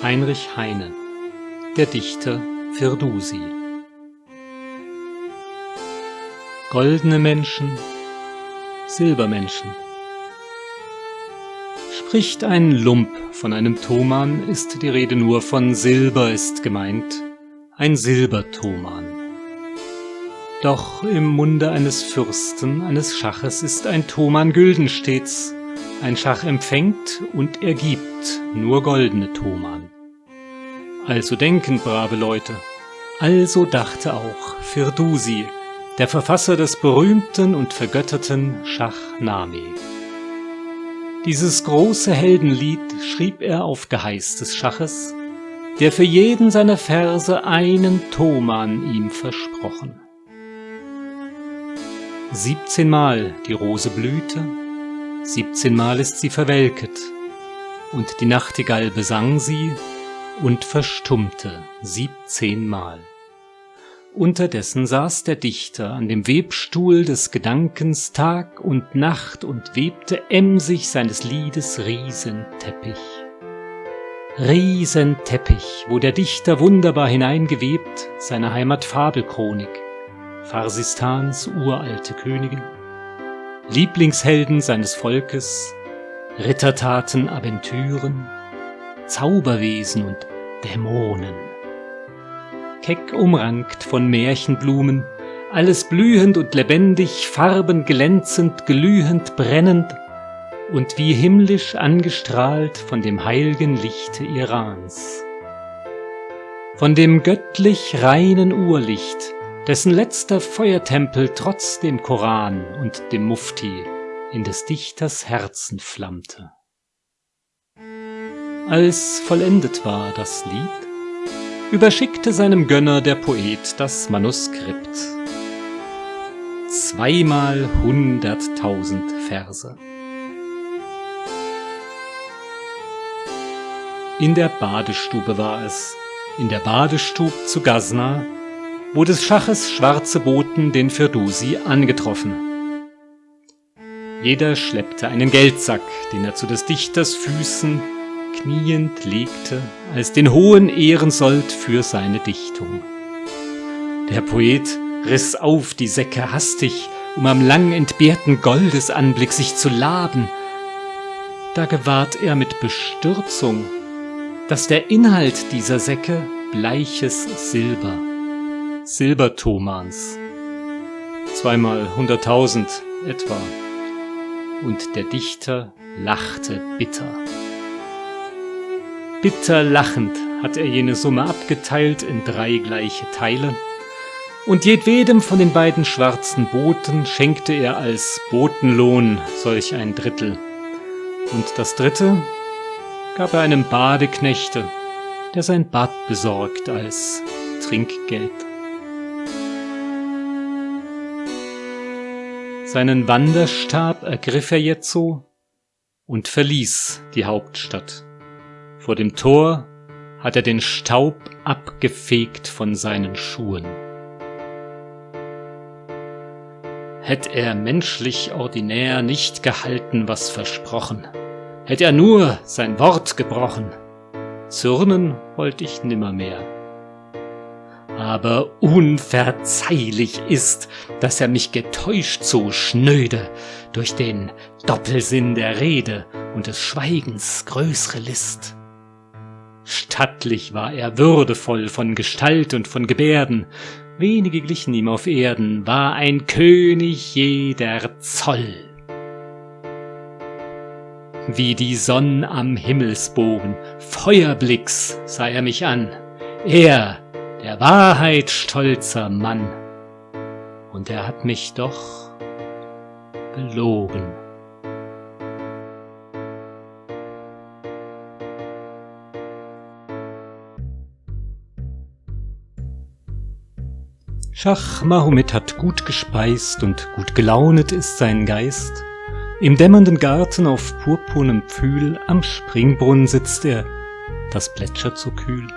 Heinrich Heine, der Dichter Firdusi. Goldene Menschen, Silbermenschen. Spricht ein Lump von einem Thoman, ist die Rede nur von Silber ist gemeint, ein Silberthoman. Doch im Munde eines Fürsten, eines Schaches, ist ein Thoman gülden stets. Ein Schach empfängt und er gibt nur goldene Thoman. Also denken, brave Leute, also dachte auch Firdusi, der Verfasser des berühmten und vergötterten Schach-Name. Dieses große Heldenlied schrieb er auf Geheiß des Schaches, der für jeden seiner Verse einen Thoman ihm versprochen. 17-mal die Rose blühte, 17-mal ist sie verwelket, und die Nachtigall besang sie und verstummte 17-mal. Unterdessen saß der Dichter an dem Webstuhl des Gedankens Tag und Nacht und webte emsig seines Liedes Riesenteppich. Riesenteppich, wo der Dichter wunderbar hineingewebt seine Heimat Fabelchronik, Farsistans uralte Königin, Lieblingshelden seines Volkes, Rittertaten, Aventüren, Zauberwesen und Dämonen. Keck umrankt von Märchenblumen, alles blühend und lebendig, Farben glänzend, glühend, brennend und wie himmlisch angestrahlt von dem heilgen Lichte Irans. Von dem göttlich reinen Urlicht, dessen letzter Feuertempel trotz dem Koran und dem Mufti in des Dichters Herzen flammte. Als vollendet war das Lied, überschickte seinem Gönner der Poet das Manuskript. 2-mal 100.000 Verse. In der Badestube war es, in der Badestube zu Ghazna, wo des Schaches schwarze Boten den Firdusi angetroffen. Jeder schleppte einen Geldsack, den er zu des Dichters Füßen kniend legte, als den hohen Ehrensold für seine Dichtung. Der Poet riss auf die Säcke hastig, um am lang entbehrten Goldesanblick sich zu laben. Da gewahrt er mit Bestürzung, dass der Inhalt dieser Säcke bleiches Silber, Silberthomans, 2-mal 100.000 etwa, und der Dichter lachte bitter. Bitter lachend hat er jene Summe abgeteilt in 3 gleiche Teile, und jedwedem von den beiden schwarzen Boten schenkte er als Botenlohn solch ein Drittel, und das dritte gab er einem Badeknechte, der sein Bad besorgt als Trinkgeld. Seinen Wanderstab ergriff er jetzo und verließ die Hauptstadt. Vor dem Tor hat er den Staub abgefegt von seinen Schuhen. Hätt er menschlich ordinär nicht gehalten, was versprochen, hätt er nur sein Wort gebrochen, zürnen wollt ich nimmermehr. Aber unverzeihlich ist, dass er mich getäuscht so schnöde durch den Doppelsinn der Rede und des Schweigens größre List. Stattlich war er, würdevoll von Gestalt und von Gebärden, wenige glichen ihm auf Erden, war ein König jeder Zoll. Wie die Sonn am Himmelsbogen, Feuerblicks sah er mich an, er, der Wahrheit stolzer Mann, und er hat mich doch belogen. Schach Mahomet hat gut gespeist und gut gelaunet ist sein Geist. Im dämmernden Garten auf purpurnem Pfühl, am Springbrunnen sitzt er, das plätschert so kühl.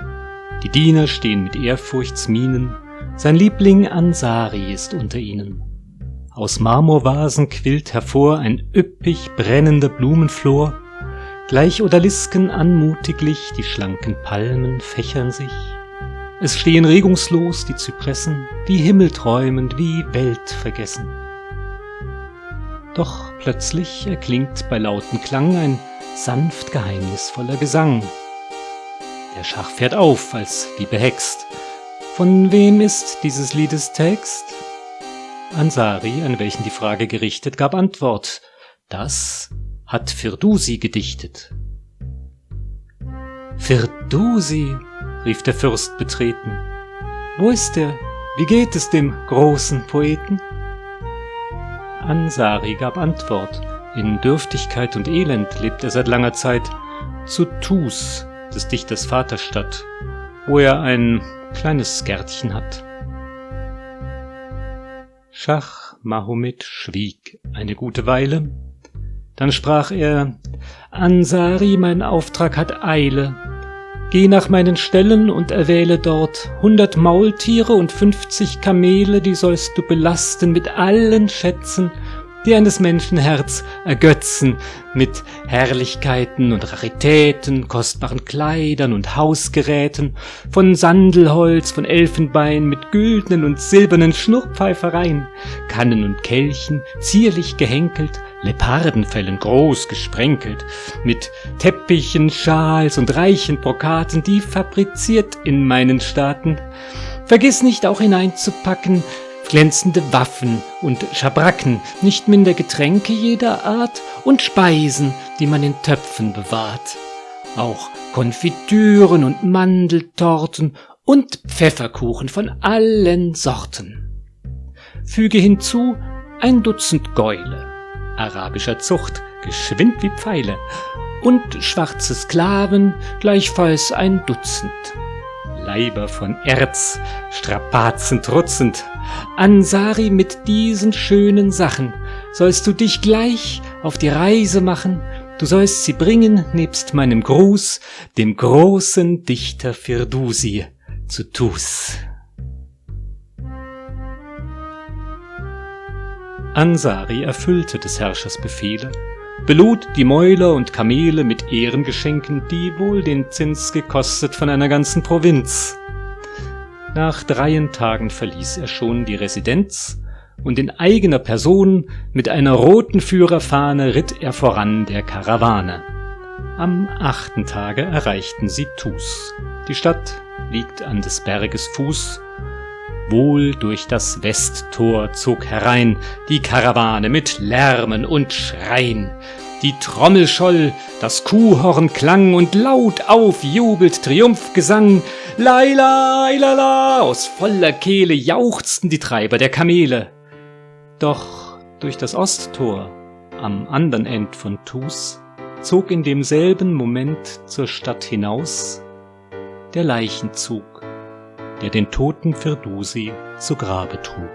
Die Diener stehen mit Ehrfurchtsmienen, sein Liebling Ansari ist unter ihnen. Aus Marmorvasen quillt hervor ein üppig brennender Blumenflor, Gleich Odalisken anmutiglich, die schlanken Palmen fächern sich. Es stehen regungslos die Zypressen, wie himmelträumend, wie weltvergessen. Doch plötzlich erklingt bei lautem Klang ein sanft geheimnisvoller Gesang. Der Schach fährt auf, als wie behext. Von wem ist dieses Liedes Text? Ansari, an welchen die Frage gerichtet, gab Antwort: Das hat Firdusi gedichtet. Firdusi, rief der Fürst betreten. Wo ist er? Wie geht es dem großen Poeten? Ansari gab Antwort: In Dürftigkeit und Elend lebt er seit langer Zeit zu Tus, des Dichters Vaterstadt, wo er ein kleines Gärtchen hat. Schach Mahomet schwieg eine gute Weile. Dann sprach er: Ansari, mein Auftrag hat Eile. Geh nach meinen Ställen und erwähle dort 100 Maultiere und 50 Kamele, die sollst du belasten mit allen Schätzen, die eines Menschen Herz ergötzen, mit Herrlichkeiten und Raritäten, kostbaren Kleidern und Hausgeräten, von Sandelholz, von Elfenbein, mit güldenen und silbernen Schnurrpfeifereien, Kannen und Kelchen, zierlich gehenkelt, Lepardenfellen groß gesprenkelt, mit Teppichen, Schals und reichen Brokaten, die fabriziert in meinen Staaten. Vergiss nicht auch hineinzupacken glänzende Waffen und Schabracken, nicht minder Getränke jeder Art und Speisen, die man in Töpfen bewahrt. Auch Konfitüren und Mandeltorten und Pfefferkuchen von allen Sorten. Füge hinzu 1 Dutzend Gäule, arabischer Zucht, geschwind wie Pfeile, und schwarze Sklaven, gleichfalls 1 Dutzend. Leiber von Erz, Strapazen trutzend. Ansari, mit diesen schönen Sachen sollst du dich gleich auf die Reise machen. Du sollst sie bringen, nebst meinem Gruß, dem großen Dichter Firdusi zu Tus. Ansari erfüllte des Herrschers Befehle, belud die Mäuler und Kamele mit Ehrengeschenken, die wohl den Zins gekostet von einer ganzen Provinz. Nach 3 Tagen verließ er schon die Residenz, und in eigener Person mit einer roten Führerfahne ritt er voran der Karawane. Am 8. Tage erreichten sie Tus. Die Stadt liegt an des Berges Fuß. Wohl durch das Westtor zog herein die Karawane mit Lärmen und Schreien. Die Trommel scholl, das Kuhhorn klang und laut auf jubelt Triumphgesang. Laila, ilala, aus voller Kehle jauchzten die Treiber der Kamele. Doch durch das Osttor, am andern End von Tus, zog in demselben Moment zur Stadt hinaus der Leichenzug, der den toten Firdusi zu Grabe trug.